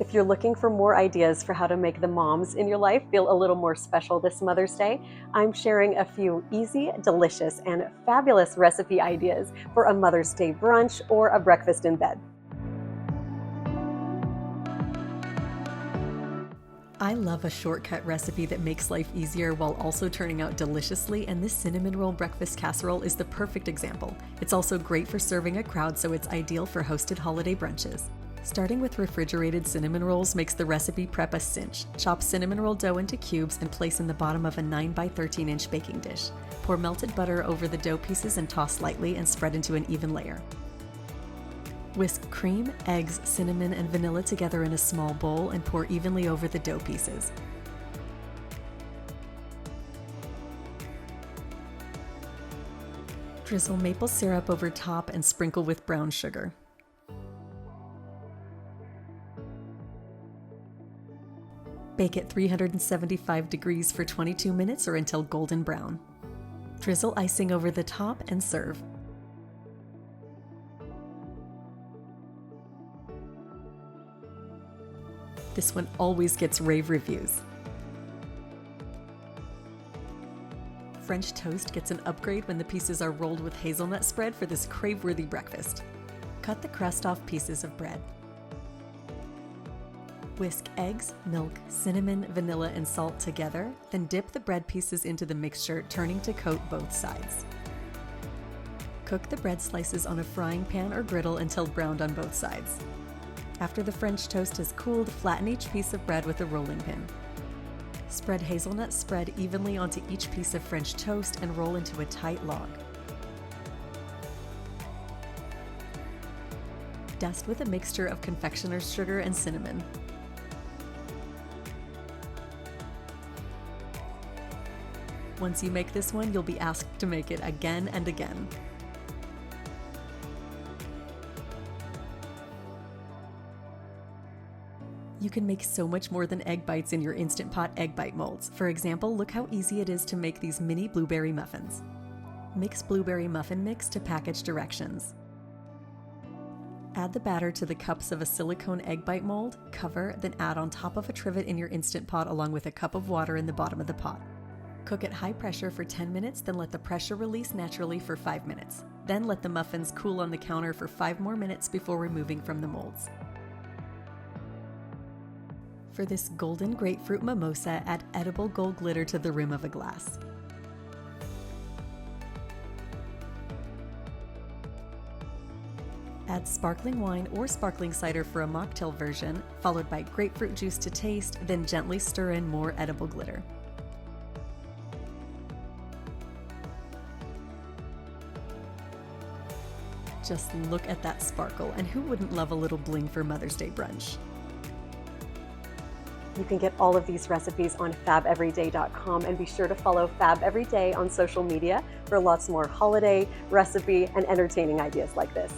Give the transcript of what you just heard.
If you're looking for more ideas for how to make the moms in your life feel a little more special this Mother's Day, I'm sharing a few easy, delicious, and fabulous recipe ideas for a Mother's Day brunch or a breakfast in bed. I love a shortcut recipe that makes life easier while also turning out deliciously, and this cinnamon roll breakfast casserole is the perfect example. It's also great for serving a crowd, so it's ideal for hosted holiday brunches. Starting with refrigerated cinnamon rolls makes the recipe prep a cinch. Chop cinnamon roll dough into cubes and place in the bottom of a 9 by 13 inch baking dish. Pour melted butter over the dough pieces and toss lightly and spread into an even layer. Whisk cream, eggs, cinnamon, and vanilla together in a small bowl and pour evenly over the dough pieces. Drizzle maple syrup over top and sprinkle with brown sugar. Bake at 375 degrees for 22 minutes or until golden brown. Drizzle icing over the top and serve. This one always gets rave reviews. French toast gets an upgrade when the pieces are rolled with hazelnut spread for this crave-worthy breakfast. Cut the crust off pieces of bread. Whisk eggs, milk, cinnamon, vanilla, and salt together, then dip the bread pieces into the mixture, turning to coat both sides. Cook the bread slices on a frying pan or griddle until browned on both sides. After the French toast has cooled, flatten each piece of bread with a rolling pin. Spread hazelnut spread evenly onto each piece of French toast and roll into a tight log. Dust with a mixture of confectioner's sugar and cinnamon. Once you make this one, you'll be asked to make it again and again. You can make so much more than egg bites in your Instant Pot egg bite molds. For example, look how easy it is to make these mini blueberry muffins. Mix blueberry muffin mix to package directions. Add the batter to the cups of a silicone egg bite mold, cover, then add on top of a trivet in your Instant Pot along with a cup of water in the bottom of the pot. Cook at high pressure for 10 minutes, then let the pressure release naturally for 5 minutes. Then let the muffins cool on the counter for 5 more minutes before removing from the molds. For this golden grapefruit mimosa, add edible gold glitter to the rim of a glass. Add sparkling wine or sparkling cider for a mocktail version, followed by grapefruit juice to taste, then gently stir in more edible glitter. Just look at that sparkle, and who wouldn't love a little bling for Mother's Day brunch? You can get all of these recipes on fabeveryday.com, and be sure to follow Fab Every Day on social media for lots more holiday, recipe, and entertaining ideas like this.